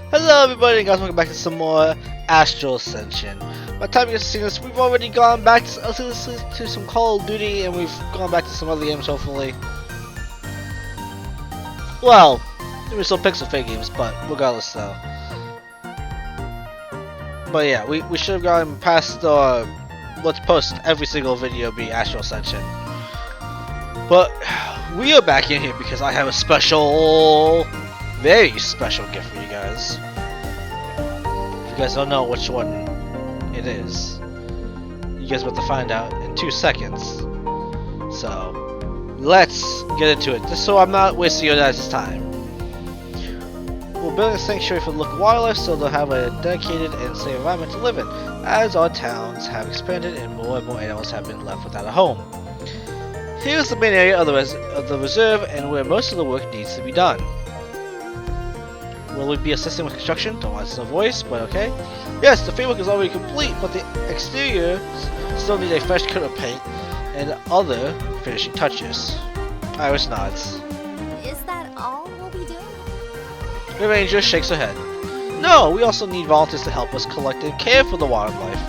Hello everybody, and guys, welcome back to some more Astral Ascension. By the time you guys have seen this, we've already gone back to some Call of Duty, and we've gone back to some other games, hopefully. Well, there were still pixel fade games, but regardless though. But yeah, we should have gone past the let's post every single video be Astral Ascension. But we are back in here because I have a special, very special gift for you guys. If you guys don't know which one it is, you guys are about to find out in 2 seconds. So let's get into it, just so I'm not wasting your guys' time. We're building a sanctuary for the local wildlife so they'll have a dedicated and safe environment to live in, as our towns have expanded and more animals have been left without a home. Here's the main area of the reserve and where most of the work needs to be done. Will we be assisting with construction? Don't want to voice, but okay. Yes, the framework is already complete, but the exterior still needs a fresh coat of paint and other finishing touches. Iris nods. Is that all we'll be doing? The ranger shakes her head. No, we also need volunteers to help us collect and care for the wildlife.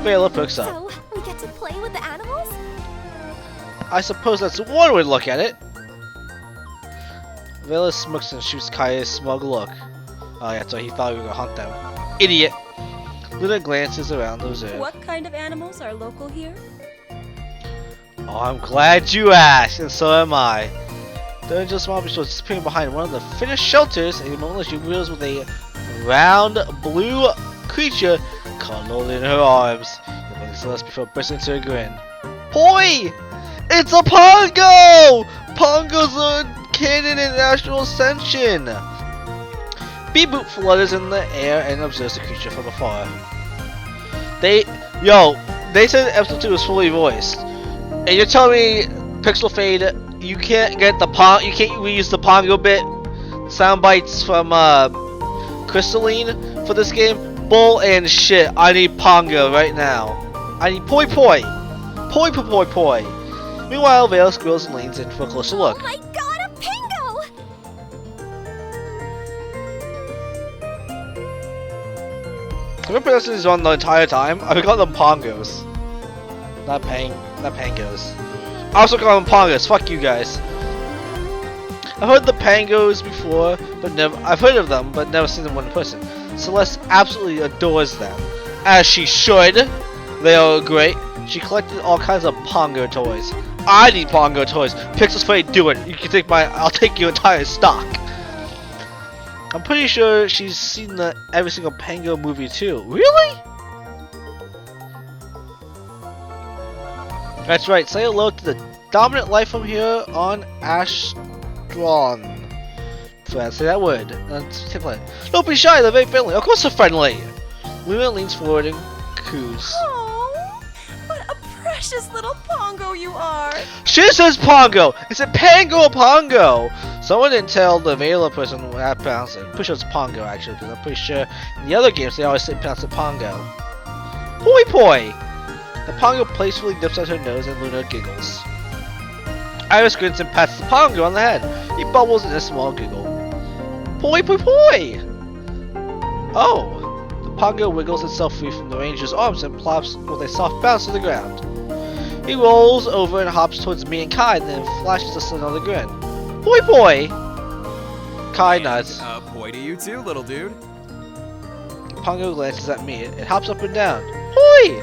Vela perks up. So, we get to play with the animals? I suppose that's one way to look at it. Vela smirks and shoots Kaya's smug look. Oh yeah, so he thought we were gonna hunt them. Idiot! Luna glances around the reserve. What kind of animals are local here? Oh, I'm glad you asked, and so am I. The angel small beast was disappearing behind one of the finished shelters, and a moment later she reveals with a round blue creature cuddled in her arms. The looking Celeste before bursting into a grin. Hoi! It's a Pongo! Pongos are canon in Astral Ascension! Beep-boop flutters in the air and observes the creature from afar. They said episode 2 was fully voiced. And you're telling me, Pixel Fade, you can't get the you can't reuse the Pongo bit sound bites from Crystalline for this game? Bull and shit. I need Pongo right now. I need poi poi. Poi poi poi poi. Meanwhile, Vale squeals and leans in for a closer look. Oh my god, a pingo! Have I pronounced this wrong the entire time? I got them Pongos. Not Pangos. I also call them Pongos. Fuck you guys. I've heard the Pangos before, but I've heard of them, but never seen them in person. Celeste absolutely adores them, as she should. They are great. She collected all kinds of Pongo toys. I need Pongo toys. Pixel's Fade, do it. You can take I'll take your entire stock. I'm pretty sure she's seen every single Pango movie too. Really? That's right. Say hello to the dominant life from here on Astron. Say that word. Don't be shy. They're very friendly. Of course they're friendly. Luna leans forward and coos. Oh, what a precious little Pongo you are! She says Pongo! Is it Pango or Pongo? Someone didn't tell the Vela person how to pronounce it. Push it's Pongo actually, because I'm pretty sure in the other games they always say pronounce it Pongo. Poi poi! The Pongo playfully dips out her nose and Luna giggles. Iris grins and pats the Pongo on the head. He bubbles in a small giggle. Poi poi poi! Oh! The Pongo wiggles itself free from the ranger's arms and plops with a soft bounce to the ground. He rolls over and hops towards me and Kai, and then flashes us another grin. Poi poi! Kai nods. Poi to you too, little dude. The Pongo glances at me. It hops up and down. Poi!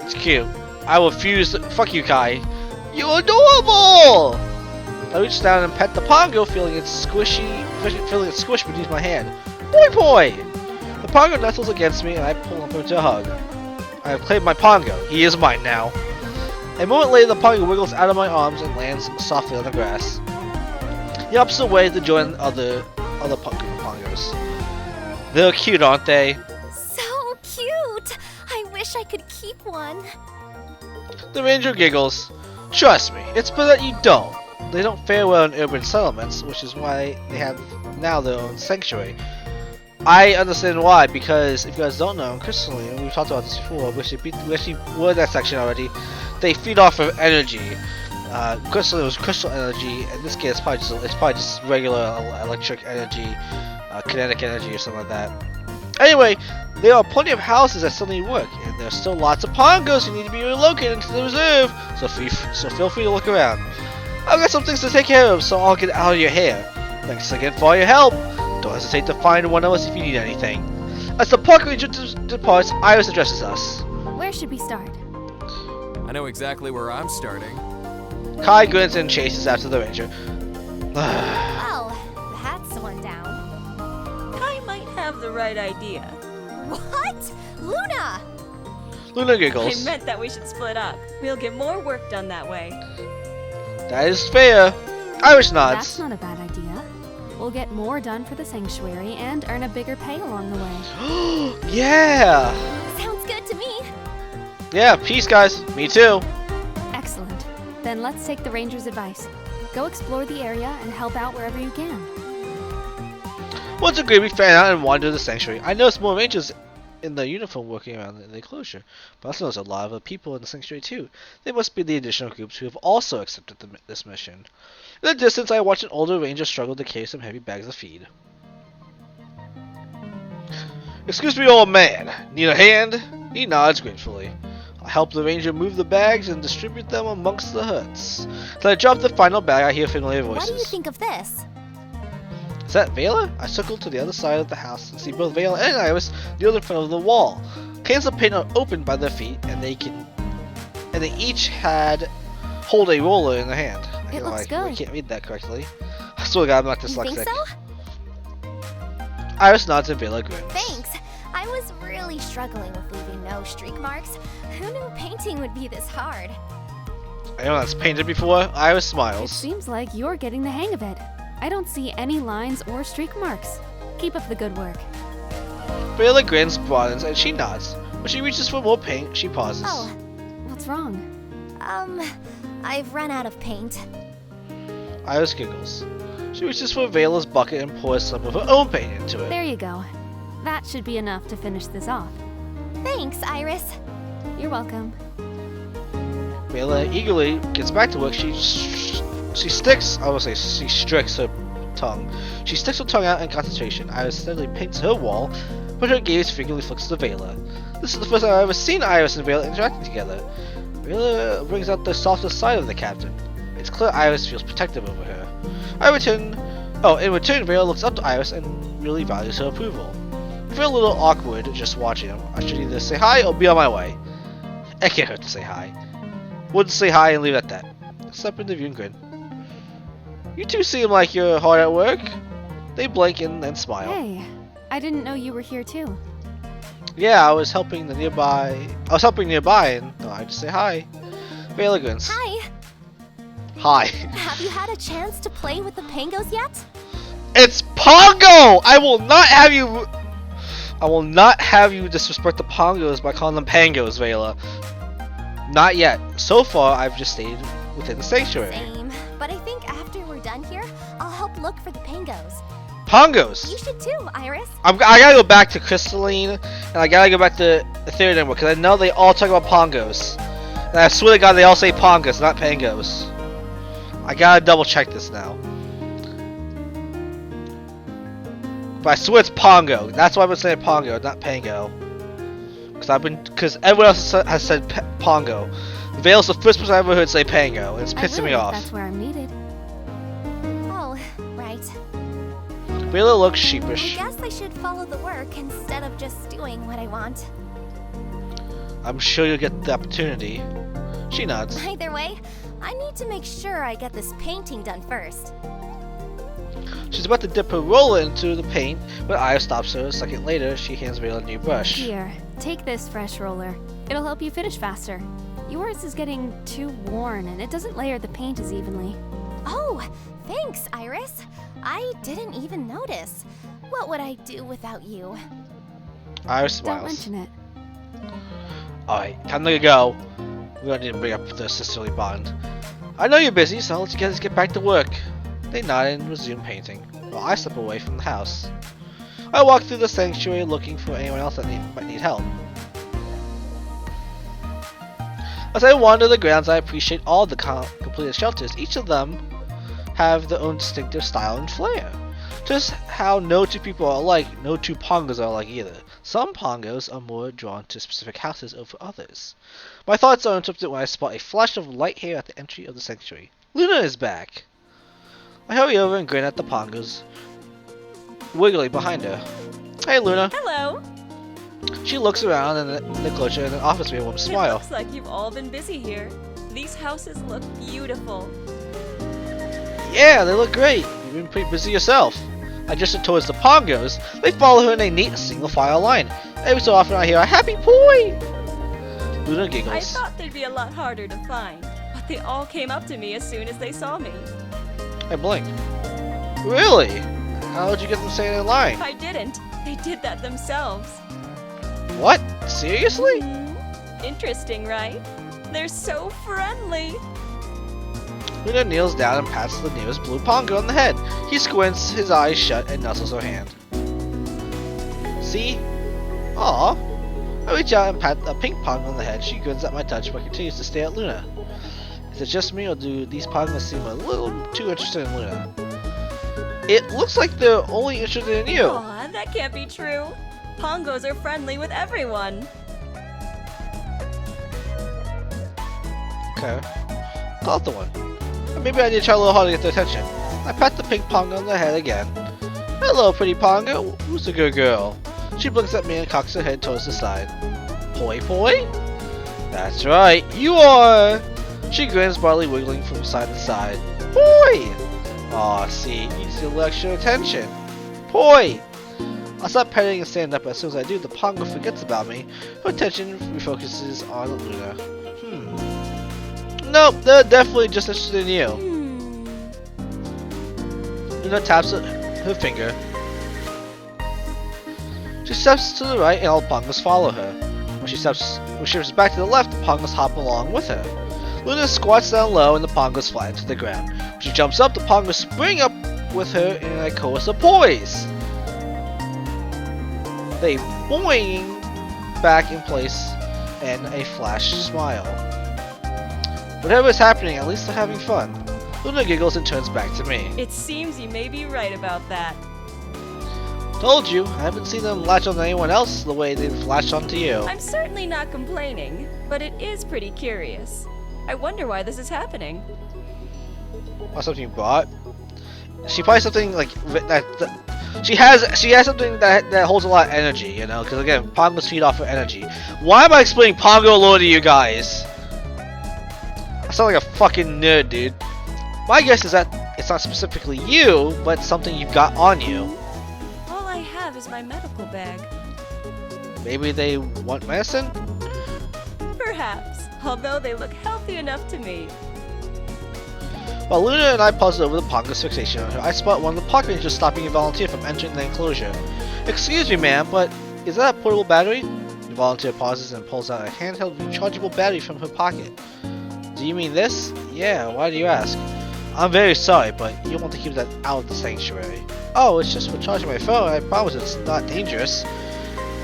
It's cute. I refuse to— Fuck you, Kai. You're adorable! I reach down and pet the Pongo, feeling it squish beneath my hand. Poi poi! The Pongo nestles against me and I pull him into a hug. I have claimed my Pongo. He is mine now. A moment later, the Pongo wiggles out of my arms and lands softly on the grass. He hops away to join other Pongos. They're cute, aren't they? So cute! I wish I could keep one. The ranger giggles. Trust me, it's better that you don't. They don't fare well in urban settlements, which is why they have now their own sanctuary. I understand why, because if you guys don't know, Crystalline, we've talked about this before, we actually were in that section already, they feed off of energy. Crystal, it was crystal energy. In this case, it's probably just regular electric energy, kinetic energy, or something like that. Anyway, there are plenty of houses that still need work, and there's still lots of pongos who need to be relocated into the reserve. So feel free to look around. I've got some things to take care of, so I'll get out of your hair. Thanks again for all your help. Don't hesitate to find one of us if you need anything. As the park ranger departs, Iris addresses us. Where should we start? I know exactly where I'm starting. Kai grins and chases after the ranger. Well, that's one down. I might have the right idea. What? Luna! Luna I giggles. meant that we should split up. We'll get more work done that way. That is fair. Iris nods. That's not a bad idea. We'll get more done for the sanctuary and earn a bigger pay along the way. Yeah. Sounds good to me. Yeah, peace guys. Me too. Excellent. Then let's take the ranger's advice. Go explore the area and help out wherever you can. Once agreed, we fan out and wander the sanctuary. I noticed more rangers in the uniform working around in the enclosure, but I also noticed a lot of other people in the sanctuary too. They must be the additional groups who have also accepted this mission. In the distance, I watched an older ranger struggle to carry some heavy bags of feed. Excuse me, old man. Need a hand? He nods gratefully. I help the ranger move the bags and distribute them amongst the huts. As I drop the final bag, I hear familiar voices. What do you think of this? Is that Vela? I circle to the other side of the house and see both Vela and Iris kneel in front of the wall. Cans of paint are opened by their feet, and they each hold a roller in their hand. It looks good. I can't read that correctly. I swear to God, I'm not You dyslexic. think so? Iris nods and Vela grins. Thanks. I was really struggling with leaving no streak marks. Who knew painting would be this hard? Anyone that's painted before? Iris It smiles. seems like you're getting the hang of it. I don't see any lines or streak marks. Keep up the good work. Vela grins, broadens, and she nods. When she reaches for more paint, she pauses. Oh, What's wrong? I've run out of paint. Iris giggles. She reaches for Vela's bucket and pours some of her own paint into it. There you go. That should be enough to finish this off. Thanks, Iris. You're welcome. Vela eagerly gets back to work. She stricks her tongue. She sticks her tongue out in concentration. Iris steadily paints her wall, but her gaze frequently flicks to Vela. This is the first time I've ever seen Iris and Vela interacting together. Vela brings out the softer side of the captain. It's clear Iris feels protective over her. In return, Vela looks up to Iris and really values her approval. I feel a little awkward just watching him. I should either say hi or be on my way. It can't hurt to say hi. Wouldn't say hi and leave it at that. Step in the view and grin. You two seem like you're hard at work. They blink and then smile. Hey, I didn't know you were here too. Yeah, I was helping nearby and thought I'd just say hi. Vela grins. Hi. Hi. Have you had a chance to play with the pangos yet? It's Pongo! I will not have you disrespect the Pongos by calling them Pangos, Vela. Not yet. So far, I've just stayed within the sanctuary. Same. But I think after we're done here, I'll help look for the pangos. Pongos! You should too, Iris. I gotta go back to Crystalline, and I gotta go back to Ethereum, because I know they all talk about Pongos. And I swear to God, they all say Pongos, not Pangos. I gotta double check this now. But I swear it's Pongo. That's why I've been saying Pongo, not Pango. Because everyone else has said Pongo. Vale's the first person I ever heard say Pango, and it's pissing me off. That's where I'm needed. Oh, right. Vela looks sheepish. I guess I should follow the work instead of just doing what I want. I'm sure you'll get the opportunity. She nods. Either way, I need to make sure I get this painting done first. She's about to dip her roller into the paint, but Aya stops her. A second later, she hands Vela a new brush. Here, take this fresh roller. It'll help you finish faster. Yours is getting too worn and it doesn't layer the paint as evenly. Oh, thanks, Iris. I didn't even notice. What would I do without you? Iris Don't smiles. mention it. Alright, time to go. We don't need to bring up the sisterly bond. I know you're busy, so let's get back to work. They nod and resume painting, while I step away from the house. I walk through the sanctuary looking for anyone else that might need help. As I wander the grounds, I appreciate all the completed shelters. Each of them have their own distinctive style and flair. Just how no two people are alike, no two pongos are alike either. Some pongos are more drawn to specific houses over others. My thoughts are interrupted when I spot a flash of light hair at the entry of the sanctuary. Luna is back! I hurry over and grin at the pongos, wiggling behind her. Hey Luna! Hello. She looks around in the enclosure and then offers me a warm It smile. looks like you've all been busy here. These houses look beautiful. Yeah, they look great. You've been pretty busy yourself. I gestured towards the pongos. They follow her in a neat single file line. Every so often I hear a happy boy. Luna I giggles. thought they'd be a lot harder to find, but they all came up to me as soon as they saw me. I blinked. Really? How did you get them staying in line? I didn't. They did that themselves. What? Seriously? Interesting, right? They're so friendly. Luna kneels down and pats the nearest blue pongo on the head. He squints his eyes shut and nuzzles her hand. See? Aw. I reach out and pat a pink pongo on the head. She grins at my touch but continues to stare at Luna. Is it just me or do these pongos seem a little too interested in Luna? It looks like they're only interested in you. Aw, that can't be true. Pongos are friendly with everyone. Okay. Call out the one. Maybe I need to try a little harder to get their attention. I pat the pink pongo on the head again. Hello, pretty pongo. Who's the good girl? She blinks at me and cocks her head towards the side. Poi poi? That's right, you are! She grins, broadly wiggling from side to side. Poi! Aw, see, needs a little extra attention. Poi! I stop petting and stand up. As soon as I do, the pongo forgets about me. Her attention refocuses on Luna. Nope, they're definitely just interested in you. Luna taps her finger. She steps to the right and all the pongos follow her. When she shifts back to the left, the pongos hop along with her. Luna squats down low and the pongos fly into the ground. When she jumps up, the pongos spring up with her in a chorus of poise. They boing back in place and a flash smile. Whatever is happening, at least they're having fun. Luna giggles and turns back to me. It seems you may be right about that. Told you, I haven't seen them latch on to anyone else the way they've latched onto you. I'm certainly not complaining, but it is pretty curious. I wonder why this is happening. Or something you bought. She probably something like that. She has something that holds a lot of energy, you know. Because again, pongos feed off of energy. Why am I explaining pongo lore to you guys? I sound like a fucking nerd, dude. My guess is that it's not specifically you, but something you've got on you. All I have is my medical bag. Maybe they want medicine? Perhaps, although they look healthy enough to me. While Luna and I puzzle over the pongo's fixation on her, I spot one of the park rangers stopping a volunteer from entering the enclosure. Excuse me, ma'am, but is that a portable battery? The volunteer pauses and pulls out a handheld rechargeable battery from her pocket. Do you mean this? Yeah, why do you ask? I'm very sorry, but you'll want to keep that out of the sanctuary. Oh, it's just for charging my phone. I promise it's not dangerous.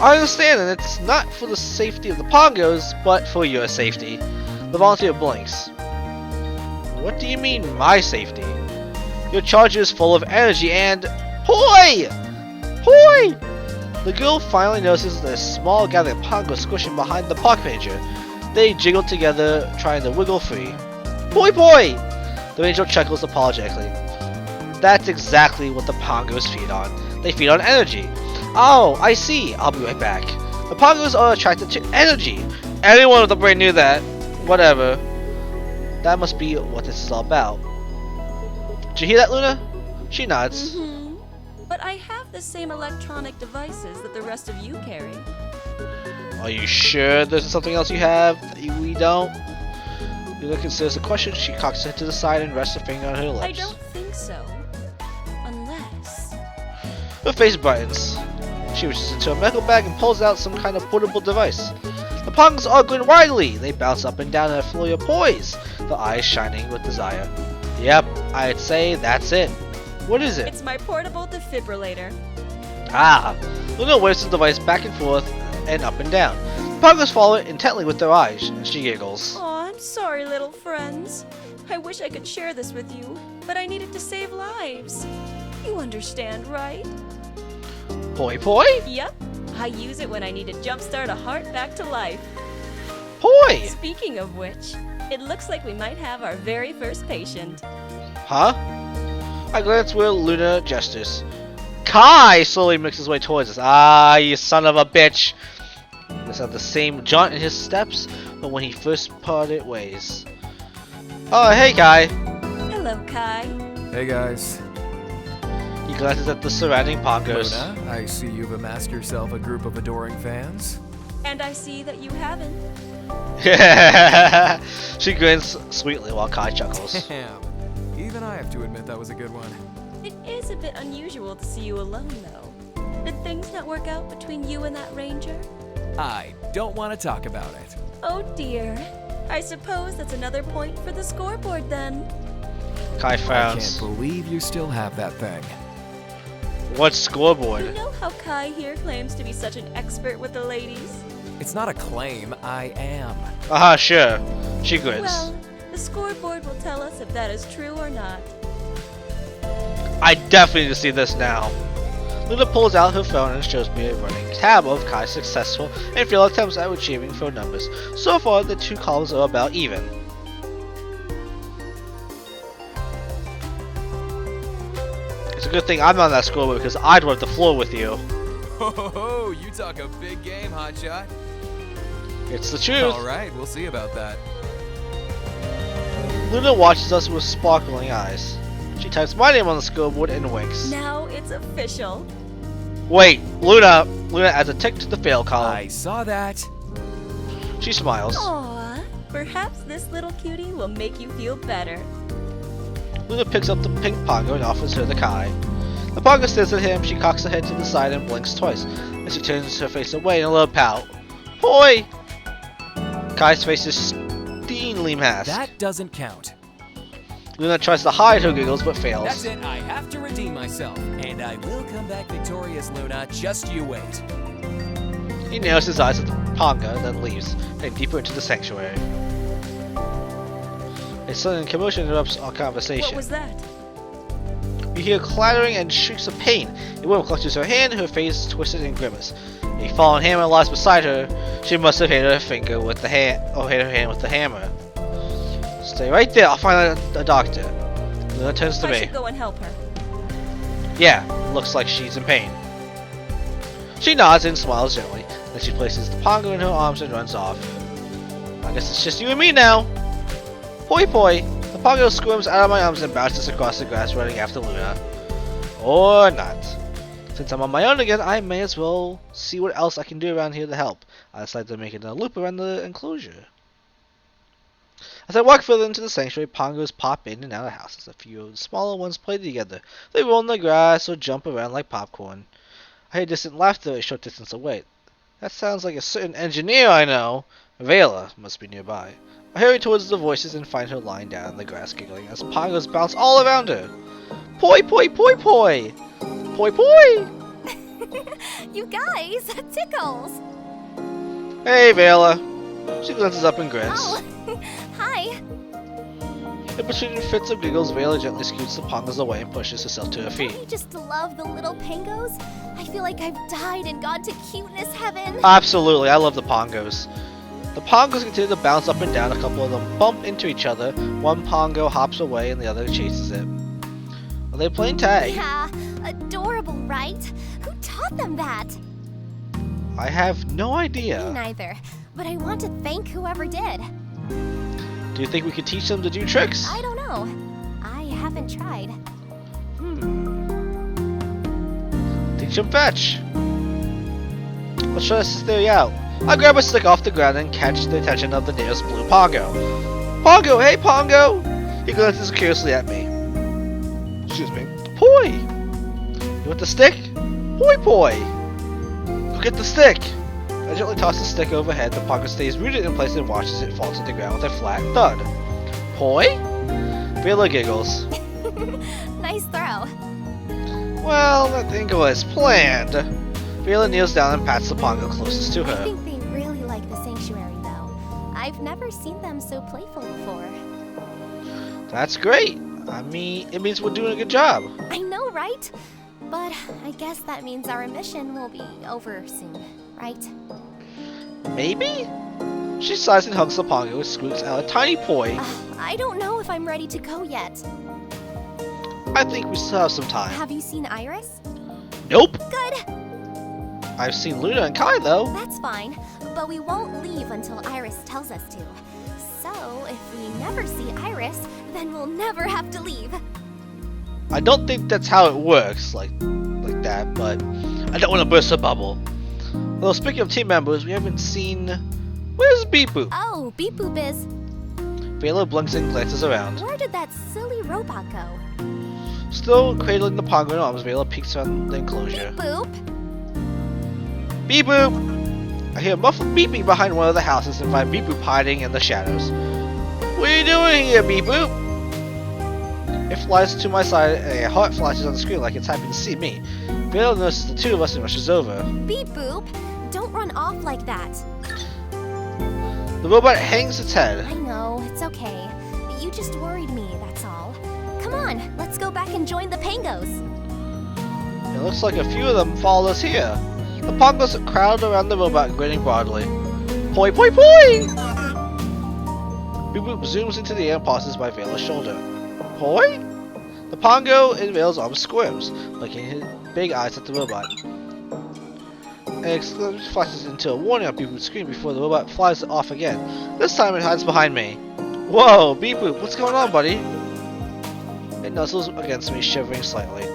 I understand, and it's not for the safety of the pongos, but for your safety. The volunteer blinks. What do you mean, my safety? Your charger is full of energy and... Hoi! Hoi! The girl finally notices a small gathering of pongos squishing behind the park ranger. They jiggle together, trying to wiggle free. Poi poi! The ranger chuckles apologetically. That's exactly what the pongos feed on. They feed on energy. Oh, I see. I'll be right back. The pongos are attracted to energy. Anyone with a brain knew that. Whatever. That must be what this is all about. Did you hear that, Luna? She nods. But I have the same electronic devices that the rest of you carry. Are you sure there's something else you have that we don't? Luna considers the question. She cocks her head to the side and rests her finger on her lips. I don't think so. Unless... Her face brightens. She reaches into a medical bag and pulls out some kind of portable device. The pongos all grin widely. They bounce up and down in a flurry of poise, their eyes shining with desire. Yep, I'd say that's it. What is it? It's my portable defibrillator. Ah! Luna waves the device back and forth and up and down. The pongos follow it intently with their eyes, and she giggles. Aw, I'm sorry, little friends. I wish I could share this with you, but I needed to save lives. You understand, right? Poi poi? Yep. I use it when I need to jumpstart a heart back to life. Poi! Speaking of which, it looks like we might have our very first patient. Huh? I glance where Luna gestures. Kai slowly makes his way towards us. Ah, you son of a bitch! There's not the same jaunt in his steps, but when he first parted ways. Oh, hey Kai! Hello, Kai. Hey guys. He glances at the surrounding pongos. Luna, I see you've amassed yourself a group of adoring fans. And I see that you haven't. She grins sweetly while Kai chuckles. Damn. Even I have to admit that was a good one. It is a bit unusual to see you alone, though. Did things not work out between you and that ranger? I don't want to talk about it. Oh dear. I suppose that's another point for the scoreboard then. Kai I frowns. can't believe you still have that thing. What You scoreboard? know how Kai here claims to be such an expert with the ladies? It's not a claim, I am. Aha, sure. She grins. Well, the scoreboard will tell us if that is true or not. I definitely need to see this now. Luna pulls out her phone and shows me a running tab of Kai's successful and failed attempts at retrieving phone numbers. So far, the two columns are about even. It's a good thing I'm on that scoreboard because I'd wipe the floor with you. Ho ho ho, you talk a big game, hotshot. It's the truth. Alright, we'll see about that. Luna watches us with sparkling eyes. She types my name on the scoreboard and winks. Now it's official. Wait, Luna adds a tick to the fail column. I saw that. She smiles. Aww, perhaps this little cutie will make you feel better. Luna picks up the pink pongo and offers her the Kai. The pongo stares at him, she cocks her head to the side and blinks twice, as she turns her face away in a little pout. Hoi! Kai's face is steamily masked. That doesn't count. Luna tries to hide her giggles but fails. That's it, I have to redeem myself. And I will come back victorious, Luna. Just you wait. He narrows his eyes at the pongo, then leaves, heading deeper into the sanctuary. A sudden commotion interrupts our conversation. What was that? You hear clattering and shrieks of pain. A woman clutches her hand, her face twisted in grimace. A fallen hammer lies beside her. She must have hit her finger with the hand, or hit her hand with the hammer. Stay right there. I'll find a doctor. Luna turns to I me. should go and help her. Yeah, looks like she's in pain. She nods and smiles gently. Then she places the pongo in her arms and runs off. I guess it's just you and me now. Poi poi. The pongo squirms out of my arms and bounces across the grass, running after Luna. Or not. Since I'm on my own again, I may as well see what else I can do around here to help. I decide to make it a loop around the enclosure. As I walk further into the sanctuary, pongos pop in and out of houses. A few of the smaller ones play together. They roll in the grass or jump around like popcorn. I hear distant laughter a short distance away. That sounds like a certain engineer I know. Vela must be nearby. I hurry towards the voices and find her lying down in the grass giggling as pongos bounce all around her. Poi poi poi poi! Poi poi! You guys, that tickles. Hey Vela! She glances up and grins. Oh, hi. In between fits of giggles, Vela gently scoots the pongos away and pushes herself to her feet. Don't you just love the little pangos? I feel like I've died and gone to cuteness heaven. Absolutely, I love the pongos. The pongos continue to bounce up and down. A couple of them bump into each other. One pongo hops away and the other chases it. Are they playing tag? Yeah, adorable, right? Who taught them that? I have no Me idea. neither, but I want to thank whoever did. Do you think we could teach them to do tricks? I don't know. I haven't tried. Teach them fetch. Let's try this theory out. I grab a stick off the ground and catch the attention of the nearest blue pongo. Pongo, hey Pongo! He glances curiously at me. Excuse me. Poi! You want the stick? Poi poi! Go get the stick! I gently toss the stick overhead. The pongo stays rooted in place and watches it fall to the ground with a flat thud. Poi? Vela giggles. Nice throw. Well, that didn't go as planned. Vela kneels down and pats the pongo closest to I her. think they really like the sanctuary, though. I've never seen them so playful before. That's great. I mean, it means we're doing a good job. I know, right? But I guess that means our mission will be over soon, right? Maybe? She sighs and hugs the Pongo and squeaks out a tiny poi. I don't know if I'm ready to go yet. I think we still have some time. Have you seen Iris? Nope. Good! I've seen Luna and Kai though. That's fine, but we won't leave until Iris tells us to. So, if we never see Iris, then we'll never have to leave. I don't think that's how it works, like that, but I don't want to burst a bubble. Well, speaking of team members, we haven't seen... Where's Beep Boop? Oh, Beep Boop is... Vela blinks and glances around. Where did that silly robot go? Still cradling the Pongo in arms, Vela peeks around the enclosure. Beep Boop! Beep Boop! I hear a muffled beeping behind one of the houses and find Beep Boop hiding in the shadows. What are you doing here, Beep Boop? It flies to my side and a heart flashes on the screen like it's happy to see me. Vela notices the two of us and rushes over. Beep Boop! Don't run off like that. The robot hangs its head. I know, it's okay. You just worried me, that's all. Come on, let's go back and join the Pangos. It looks like a few of them followed us here. The Pongos crowd around the robot, grinning broadly. Poi poi poi! Beep Boop zooms into the air and passes by Vela's shoulder. Poi? The Pongo in Vela's arms squirms, blinking his big eyes at the robot. An exclamation flashes into a warning on Beep Boop's screen before the robot flies off again. This time it hides behind me. Whoa, Beep Boop, what's going on, buddy? It nuzzles against me, shivering slightly.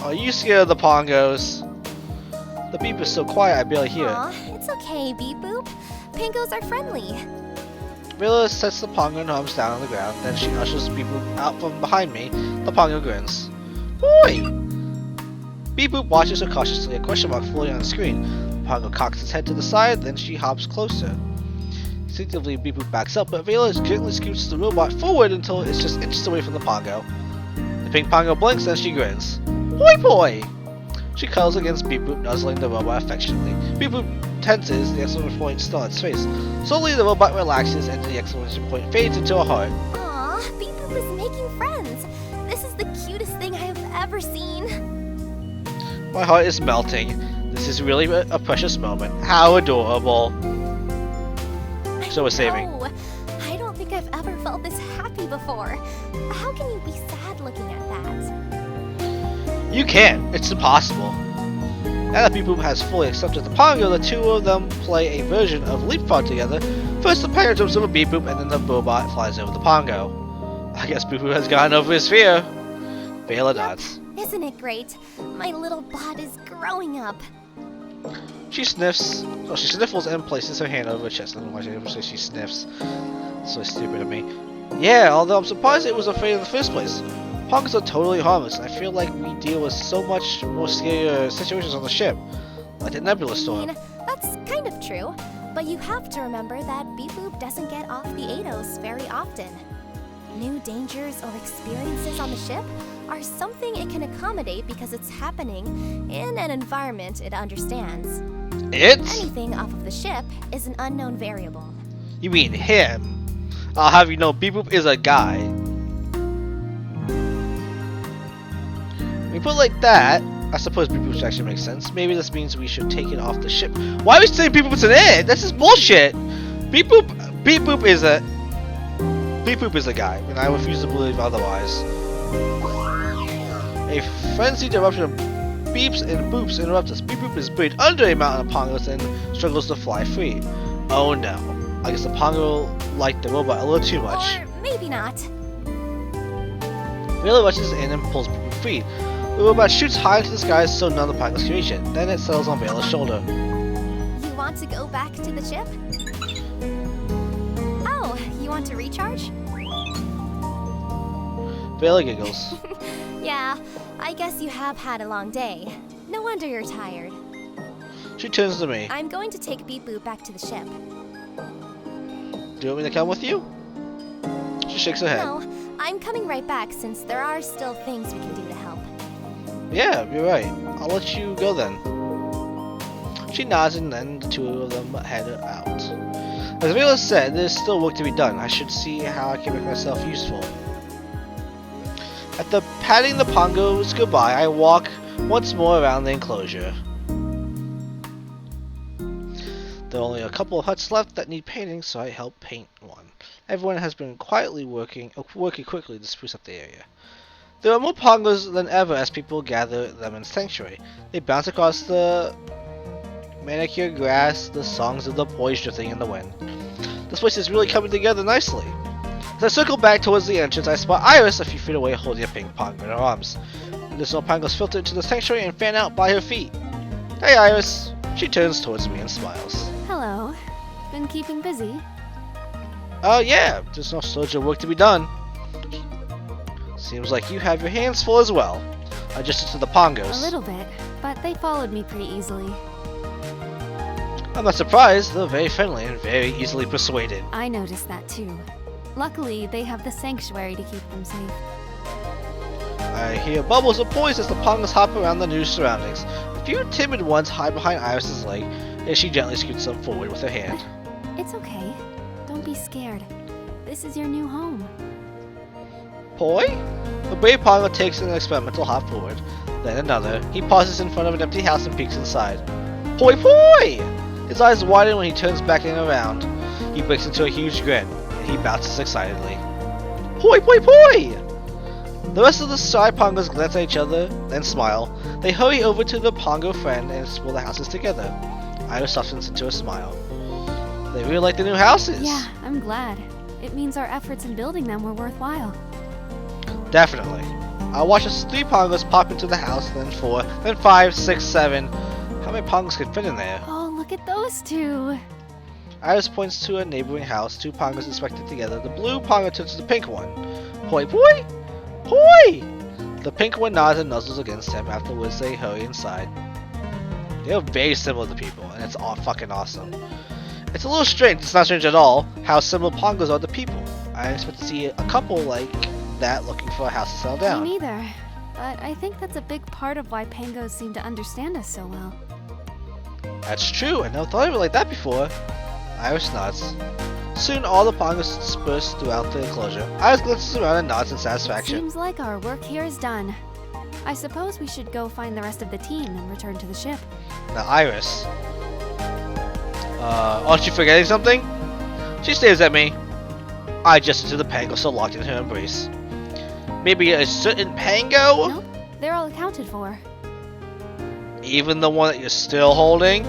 Are you scared of the Pongos? The beep is so quiet I barely hear it. Aw, it's okay, Beep Boop. Pangos are friendly. Vela sets the Pongo and arms down on the ground, then she ushers Beep Boop out from behind me. The Pongo grins. Boy! Beep Boop watches her cautiously, a question mark floating on the screen. The Pongo cocks its head to the side, then she hops closer. Instinctively, Beep Boop backs up, but Vela gently scoots the robot forward until it's just inches away from the Pongo. The pink Pongo blinks, then she grins. Poi poi! She cuddles against Beep Boop, nuzzling the robot affectionately. Beep Boop tenses, the exclamation point still on its face. Slowly, the robot relaxes, and the exclamation point fades into a heart. Aw, Beep Boop is making friends. This is the cutest thing I have ever seen. My heart is melting. This is really a precious moment. How adorable. So we're saving. Oh, I don't think I've ever felt this happy before. How can you be sad looking at that? You can't. It's impossible. Now that Beep Boop has fully accepted the Pongo, the two of them play a version of Leapfrog together. First the player jumps over Beep Boop and then the robot flies over the Pongo. I guess Beep Boop has gotten over his fear. Vela nods. Isn't it great? My little bot is growing up. She sniffs. Well, she sniffles and places her hand over her chest. I don't know why she ever says she sniffs. So stupid of me. Yeah, although I'm surprised it was afraid in the first place. Pongos are totally harmless, and I feel like we deal with so much more scarier situations on the ship. Like the Nebula Storm. That's kind of true, but you have to remember that Beep Boop doesn't get off the Eidos very often. New dangers or experiences on the ship are something it can accommodate because it's happening in an environment it understands. It's? Anything off of the ship is an unknown variable. You mean him? I'll have you know Beep Boop is a guy. When you put it like that, I suppose Beep Boop actually makes sense. Maybe this means we should take it off the ship. Why are we saying Beep Boop's an it? This is bullshit! Beep Boop is a guy, and I refuse to believe otherwise. A frenzied eruption of beeps and boops interrupts us. Beep Boop is buried under a mountain of Pongos and struggles to fly free. Oh no. I guess the Pongo liked the robot a little too much. Or maybe not. Vela rushes in and pulls Beep Boop free. The robot shoots high into the skies so none of the Pongo's can reach it. Then it settles on Vela's shoulder. You want to go back to the ship? Oh, you want to recharge? Vela giggles. Yeah, I guess you have had a long day. No wonder you're tired. She turns to me. I'm going to take Beep Boop back to the ship. Do you want me to come with you? She shakes her head. No, I'm coming right back since there are still things we can do to help. Yeah, you're right. I'll let you go then. She nods and then the two of them head out. As Vela said, there's still work to be done. I should see how I can make myself useful. After patting the pongos goodbye, I walk once more around the enclosure. There are only a couple of huts left that need painting, so I help paint one. Everyone has been quietly working quickly to spruce up the area. There are more pongos than ever as people gather them in Sanctuary. They bounce across the manicured grass, the songs of the boys drifting in the wind. This place is really coming together nicely. As I circle back towards the entrance, I spot Iris a few feet away holding a ping pong in her arms. Additional pongos filter into the sanctuary and fan out by her feet. Hey Iris! She turns towards me and smiles. Hello. Been keeping busy? Oh yeah, there's no shortage of work to be done. Seems like you have your hands full as well. Adjusted to the pongos. A little bit, but they followed me pretty easily. I'm not surprised, they're very friendly and very easily persuaded. I noticed that too. Luckily, they have the sanctuary to keep them safe. I hear bubbles of poise as the pongos hop around the new surroundings. A few timid ones hide behind Iris's leg as she gently scoots them forward with her hand. It's okay. Don't be scared. This is your new home. Poi? The brave pongo takes an experimental hop forward, then another. He pauses in front of an empty house and peeks inside. Poi poi! His eyes widen when he turns back and around. He breaks into a huge grin, and he bounces excitedly. Poi poi poi! The rest of the side pongos glance at each other, then smile. They hurry over to the pongo friend and explore the houses together. Iris softens into a smile. They really like the new houses! Yeah, I'm glad. It means our efforts in building them were worthwhile. Definitely. I watch as 3 pongos pop into the house, then 4, then 5, 6, 7. How many pongos could fit in there? Oh, look at those two! Iris points to a neighboring house, 2 pongos inspected together. The blue pongo turns to the pink one. Poi poi! Poi! The pink one nods and nuzzles against him, afterwards they hurry inside. They are very similar to people, and it's all fucking awesome. It's a little strange, it's not strange at all, how similar pongos are to people. I expect to see a couple like that looking for a house to settle down. Me neither. But I think that's a big part of why pangos seem to understand us so well. That's true, I never thought of it like that before. Iris nods. Soon all the pongos disperse throughout the enclosure. Iris glances around and nods in satisfaction. Seems like our work here is done. I suppose we should go find the rest of the team and return to the ship. Now Iris. Aren't you forgetting something? She stares at me. I gesture to the pangos still locked in her embrace. Maybe a certain pango? Nope, they're all accounted for. Even the one that you're still holding?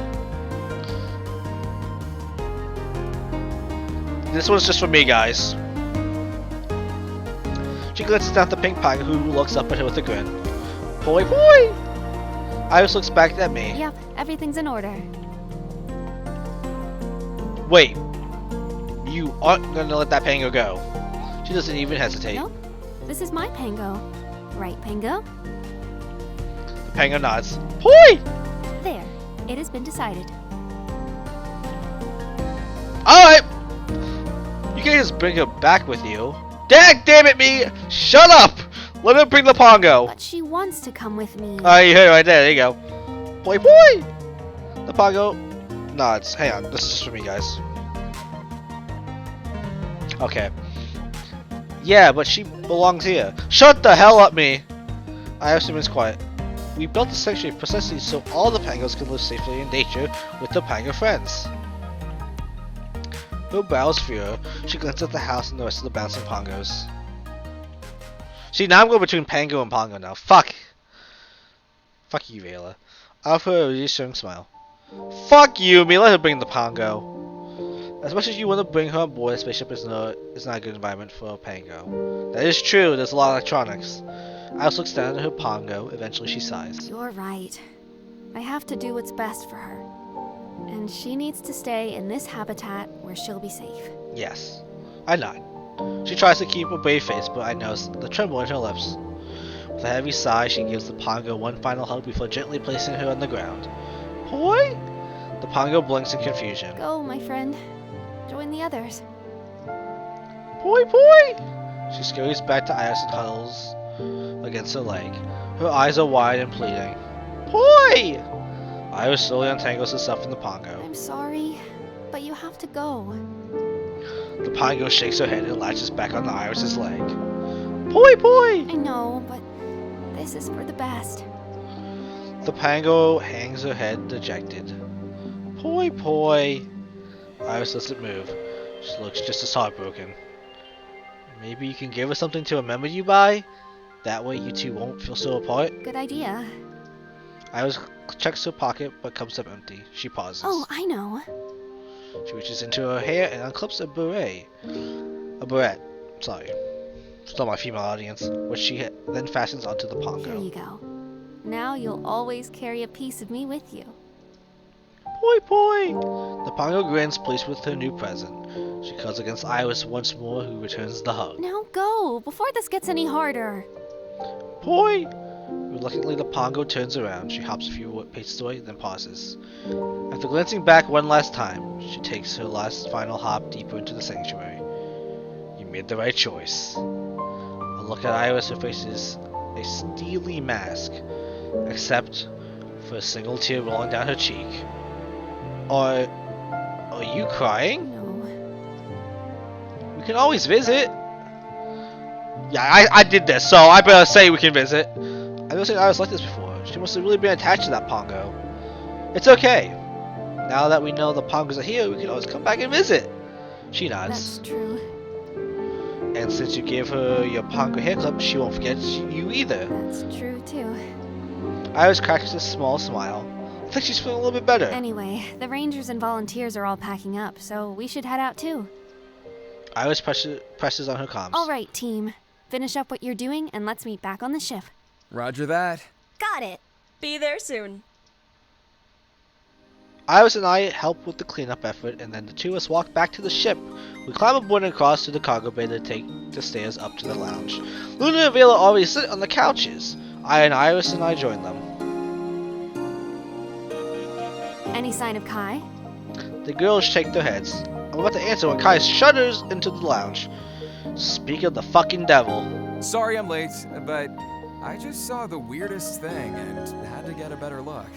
This one's just for me, guys. She glances down at the pink pango who looks up at her with a grin. Poi poi! Iris looks back at me. Yep, everything's in order. Wait. You aren't gonna let that pango go. She doesn't even hesitate. Nope, this is my pango. Right, pango? The pango nods. Poi! There, it has been decided. Alright! You can't just bring her back with you. Dag damn it, me! Shut up! Let her bring the pongo! But she wants to come with me. Oh, you heard it right there. There you go. Poi poi! The pongo nods. Hang on, this is just for me, guys. Okay. Yeah, but she belongs here. Shut the hell up, me! I have remains quiet. We built the sanctuary precisely so all the pangos can live safely in nature with their pango friends. Her brows furrow. She glances at the house and the rest of the bouncing pongos. See, now I'm going between pango and pongo now. Fuck! Fuck you, Vela. I offer her a reassuring smile. Fuck you, me. Let her bring the pongo. As much as you want to bring her on board, a spaceship is not a good environment for a pango. That is true. There's a lot of electronics. Alice looks down at her pongo. Eventually, she sighs. You're right. I have to do what's best for her. And she needs to stay in this habitat where she'll be safe. Yes. I nod. She tries to keep a brave face, but I notice the tremble in her lips. With a heavy sigh, she gives the pongo one final hug before gently placing her on the ground. Poi? The pongo blinks in confusion. Go, my friend. Join the others. Poi poi! She scurries back to Iris and cuddles against her leg. Her eyes are wide and pleading. Poi! Iris slowly untangles herself from the pongo. I'm sorry. but you have to go. The Pongo shakes her head and latches back on Iris's leg. Poi poi! I know, but this is for the best. The Pongo hangs her head dejected. Poi poi! Iris doesn't move. She looks just as heartbroken. Maybe you can give her something to remember you by? That way you two won't feel so apart. Good idea. Iris checks her pocket but comes up empty. She pauses. Oh, I know. She reaches into her hair and unclips a beret. A barrette, sorry. Still my female audience, which she then fastens onto the Pongo. Here you go. Now you'll always carry a piece of me with you. Poi poi! The Pongo grins, pleased with her new present. She cuddles against Iris once more, who returns the hug. Now go, before this gets any harder. Poi! Reluctantly, the Pongo turns around. She hops a few paces away, then pauses. After glancing back one last time, she takes her last final hop deeper into the sanctuary. You made the right choice. A look at Iris, her face is a steely mask, except for a single tear rolling down her cheek. Are you crying? No. We can always visit. Yeah, I did this, so I better say we can visit. I don't think I was like this before. She must have really been attached to that Pongo. It's okay. Now that we know the Pongos are here, we can always come back and visit. She nods. That's true. And since you gave her your Pongo hair clip, she won't forget you either. That's true too. Iris cracks a small smile. I think she's feeling a little bit better. Anyway, the rangers and volunteers are all packing up, so we should head out too. Iris presses on her comms. All right, team. Finish up what you're doing and let's meet back on the ship. Roger that. Got it. Be there soon. Iris and I help with the cleanup effort, and then the two of us walk back to the ship. We climb aboard and cross to the cargo bay to take the stairs up to the lounge. Luna and Vela already sit on the couches. Iris and I join them. Any sign of Kai? The girls shake their heads. I'm about to answer when Kai shudders into the lounge. Speak of the fucking devil. Sorry I'm late, but I just saw the weirdest thing and had to get a better look.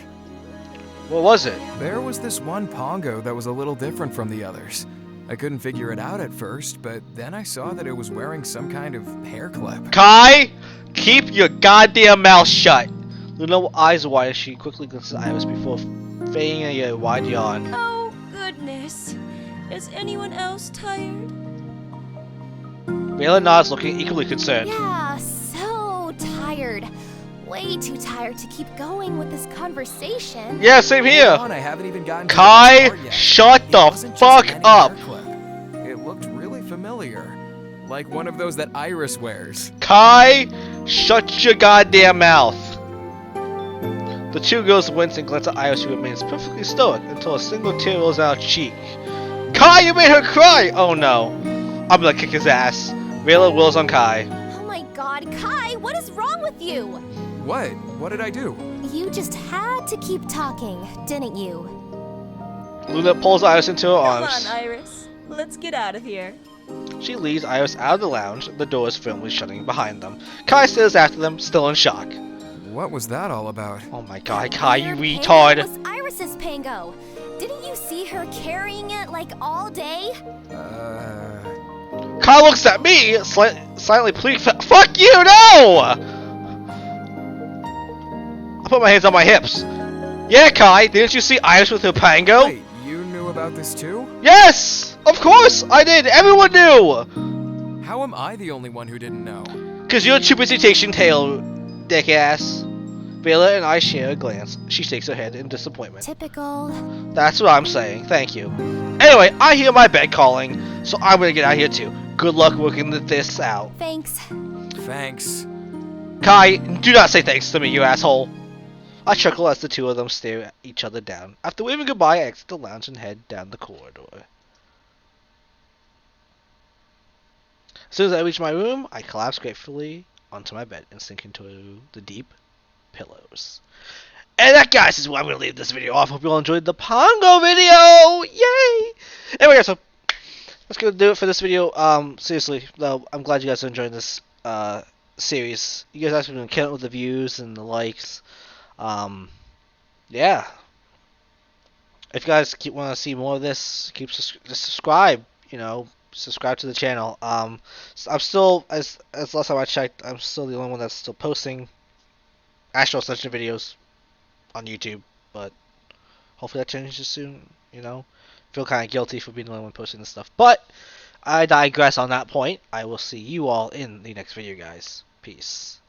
What was it? There was this one Pongo that was a little different from the others. I couldn't figure it out at first, but then I saw that it was wearing some kind of hair clip. Kai! Keep your goddamn mouth shut! Luna eyes wide as she quickly glances at Iris before feigning a wide yawn. Oh, goodness. Is anyone else tired? Vela nods, looking equally concerned. Yeah, so tired. Way too tired to keep going with this conversation. Yeah, same here! I haven't even gotten to Kai, the part yet. shut It the wasn't just fuck any up! hair clip. It looked really familiar. Like one of those that Iris wears. Kai, shut your goddamn mouth! The two girls wince and glance at Iris, who remains perfectly stoic until a single tear rolls down her cheek. Kai, you made her cry! Oh no. I'm gonna kick his ass. Vela wills on Kai. Oh my god, Kai, what is wrong with you? What? What did I do? You just had to keep talking, didn't you? Luna pulls Iris into her Come arms. on, Iris. Let's get out of here. She leads Iris out of the lounge, the doors firmly shutting behind them. Kai stares after them, still in shock. What was that all about? Oh my god, Kai, you Weird retard! Pango was Iris's Pango. Didn't you see her carrying it like all day? Kai looks at me, silently pleading for— Fuck you, no! I put my hands on my hips. Yeah, Kai, didn't you see Iris with her Pango? Wait, you knew about this too? Yes! Of course, I did! Everyone knew! How am I the only one who didn't know? Cause you're too busy chasing tail, dick ass. Vela and I share a glance. She shakes her head in disappointment. Typical. That's what I'm saying, thank you. Anyway, I hear my bed calling, so I'm gonna get out of here too. Good luck working this out. Thanks. Thanks. Kai, do not say thanks to me, you asshole. I chuckle as the two of them stare at each other down. After waving goodbye, I exit the lounge and head down the corridor. As soon as I reach my room, I collapse gratefully onto my bed and sink into the deep pillows. And that, guys, is where I'm going to leave this video off. Hope you all enjoyed the Pongo video! Yay! Anyway, guys, so that's going to do it for this video. Seriously, though, I'm glad you guys are enjoying this series. You guys actually been killing it with the views and the likes. Yeah. if you guys want to see more of this, just subscribe. You know, subscribe to the channel. I'm still, as last time I checked, I'm still the only one that's still posting Astral Ascension videos on YouTube, but hopefully that changes soon. You know, feel kind of guilty for being the only one posting this stuff, but I digress on that point. I will see you all in the next video, guys. Peace.